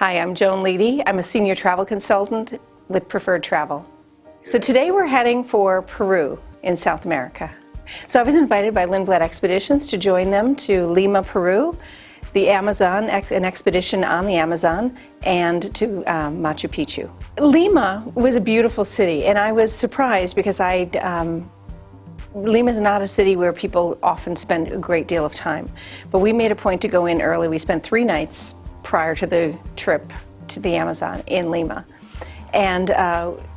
Hi, I'm Joan Leedy. I'm a senior travel consultant with Preferred Travel. So today we're heading for Peru in South America. So I was invited by Lindblad Expeditions to join them to Lima, Peru, the Amazon, an expedition on the Amazon, and to Machu Picchu. Lima was a beautiful city, and I was surprised because Lima is not a city where people often spend a great deal of time. But we made a point to go in early. We spent 3 nights prior to the trip to the Amazon in Lima. And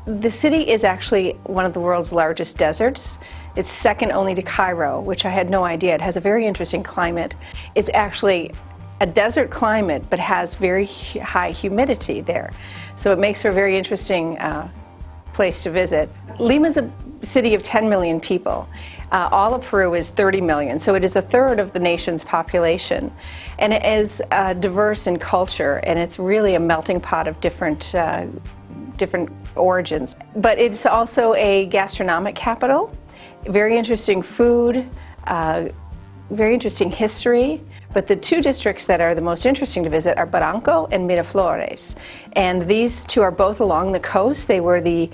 the city is actually one of the world's largest deserts. It's second only to Cairo, which I had no idea. It has a very interesting climate. It's actually a desert climate, but has very high humidity there. So it makes for a very interesting place to visit. Lima is a city of 10 million people. All of Peru is 30 million, so it is a third of the nation's population. And it is diverse in culture, and it's really a melting pot of different origins. But it's also a gastronomic capital. Very interesting food, very interesting history. But the 2 districts that are the most interesting to visit are Barranco and Miraflores. And these 2 are both along the coast. They were the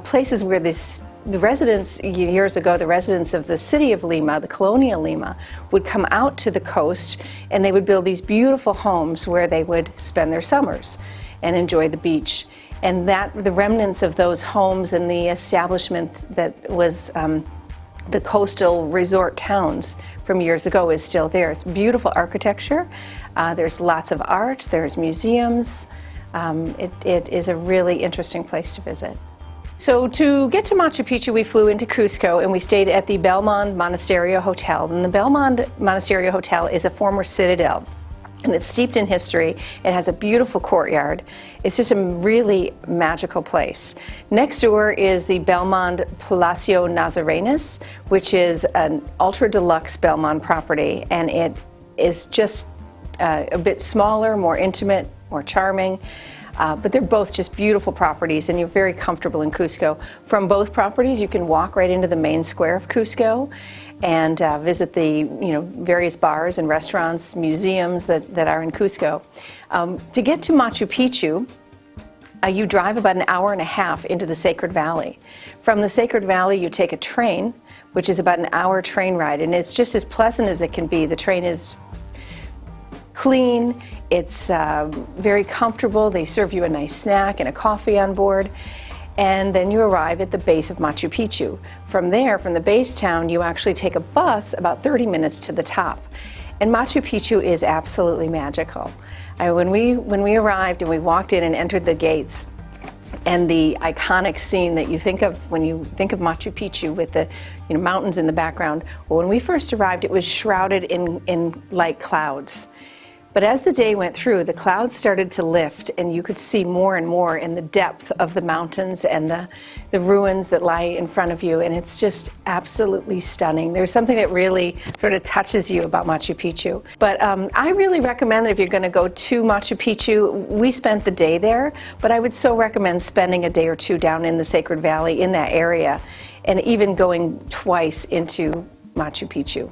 places where the residents, years ago, the residents of the city of Lima, the colonial Lima, would come out to the coast and they would build these beautiful homes where they would spend their summers and enjoy the beach. And the remnants of those homes and the establishment that was the coastal resort towns from years ago is still there. It's beautiful architecture. There's lots of art. There's museums. It is a really interesting place to visit. So to get to Machu Picchu, we flew into Cusco and we stayed at the Belmond Montasterio Hotel. And the Belmond Montasterio Hotel is a former citadel, and it's steeped in history. It has a beautiful courtyard. It's just a really magical place. Next door is the Belmond Plaacio Nazarenas, which is an ultra deluxe Belmond property, and it is just a bit smaller, more intimate, more charming. But they're both just beautiful properties, and you're very comfortable in Cusco. From both properties, you can walk right into the main square of Cusco and visit the various bars and restaurants, museums that are in Cusco. To get to Machu Picchu, you drive about an hour and a half into the Sacred Valley. From the Sacred Valley, you take a train, which is about an hour train ride, and it's just as pleasant as it can be. The train is clean, it's very comfortable. They serve you a nice snack and a coffee on board. And then you arrive at the base of Machu Picchu. From there, from the base town, you actually take a bus about 30 minutes to the top. And Machu Picchu is absolutely magical. When we arrived and we walked in and entered the gates, and the iconic scene that you think of when you think of Machu Picchu with the mountains in the background, well, when we first arrived, it was shrouded in light clouds. But as the day went through, the clouds started to lift, and you could see more and more in the depth of the mountains and the ruins that lie in front of you, and it's just absolutely stunning. There's something that really sort of touches you about Machu Picchu. But I really recommend that if you're going to go to Machu Picchu, we spent the day there, but I would so recommend spending a day or 2 down in the Sacred Valley in that area, and even going twice into Machu Picchu.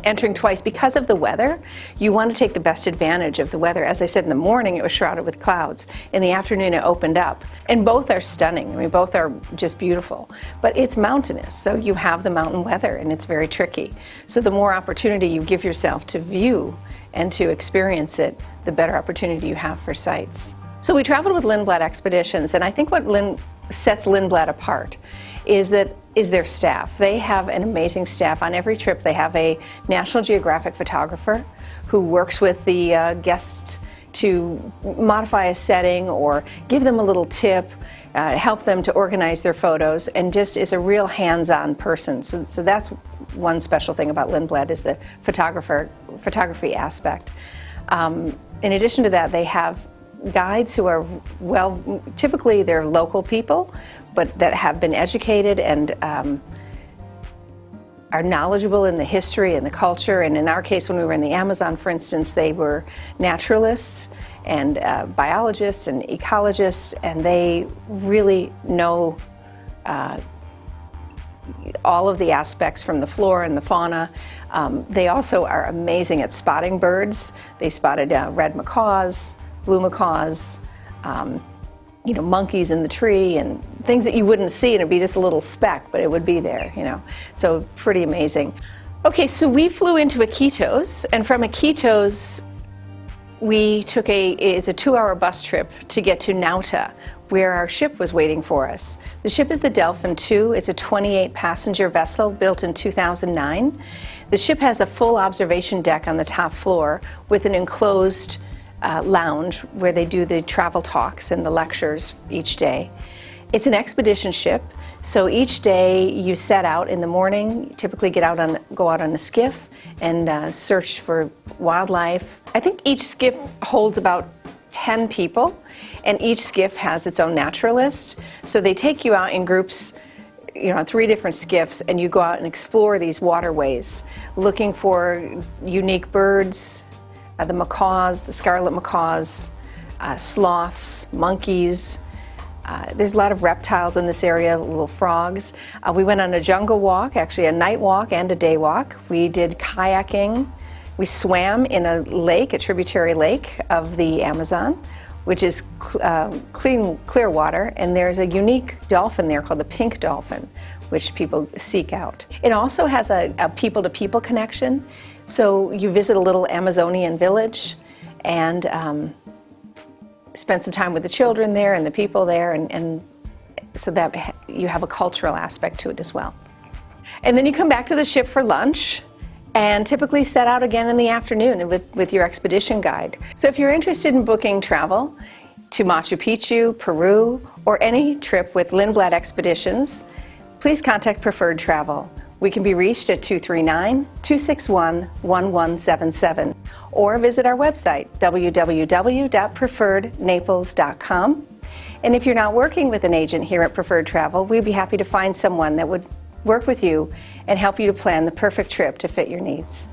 Entering twice because of the weather. You want to take the best advantage of the weather. As I said, in the morning it was shrouded with clouds. In the afternoon it opened up. And both are stunning. I mean, both are just beautiful. But it's mountainous, so you have the mountain weather, and it's very tricky. So the more opportunity you give yourself to view and to experience it, the better opportunity you have for sights. So we traveled with Lindblad Expeditions, and I think what sets Lindblad apart is their staff. They have an amazing staff. On every trip they have a National Geographic photographer who works with the guests to modify a setting or give them a little tip, help them to organize their photos, and just is a real hands-on person. So that's one special thing about Lindblad, is the photography aspect. In addition to that, they have guides who are, well, typically they're local people, but that have been educated and are knowledgeable in the history and the culture. And in our case, when we were in the Amazon, for instance, they were naturalists and biologists and ecologists, and they really know all of the aspects from the flora and the fauna. They also are amazing at spotting birds. They spotted red macaws, blue macaws, monkeys in the tree, and things that you wouldn't see, and it'd be just a little speck, but it would be there, So pretty amazing. Okay, so we flew into Iquitos, and from Iquitos, we took it's a 2-hour bus trip to get to Nauta, where our ship was waiting for us. The ship is the Delfin 2. It's a 28-passenger vessel built in 2009. The ship has a full observation deck on the top floor with an enclosed lounge where they do the travel talks and the lectures each day. It's an expedition ship, so each day you set out in the morning, typically go out on a skiff and search for wildlife. I think each skiff holds about 10 people, and each skiff has its own naturalist. So they take you out in groups, on 3 different skiffs, and you go out and explore these waterways, looking for unique birds, the macaws, the scarlet macaws, sloths, monkeys. There's a lot of reptiles in this area, little frogs. We went on a jungle walk, actually a night walk and a day walk. We did kayaking. We swam in a lake, a tributary lake of the Amazon, which is clear water, and there's a unique dolphin there called the pink dolphin, which people seek out. It also has a people-to-people connection, so you visit a little Amazonian village and spend some time with the children there and the people there, and so that you have a cultural aspect to it as well. And then you come back to the ship for lunch, and typically set out again in the afternoon with your expedition guide. So if you're interested in booking travel to Machu Picchu, Peru, or any trip with Lindblad Expeditions, please contact Preferred Travel. We can be reached at 239-261-1177 or visit our website, www.preferrednaples.com. And if you're not working with an agent here at Preferred Travel, we'd be happy to find someone that would work with you and help you to plan the perfect trip to fit your needs.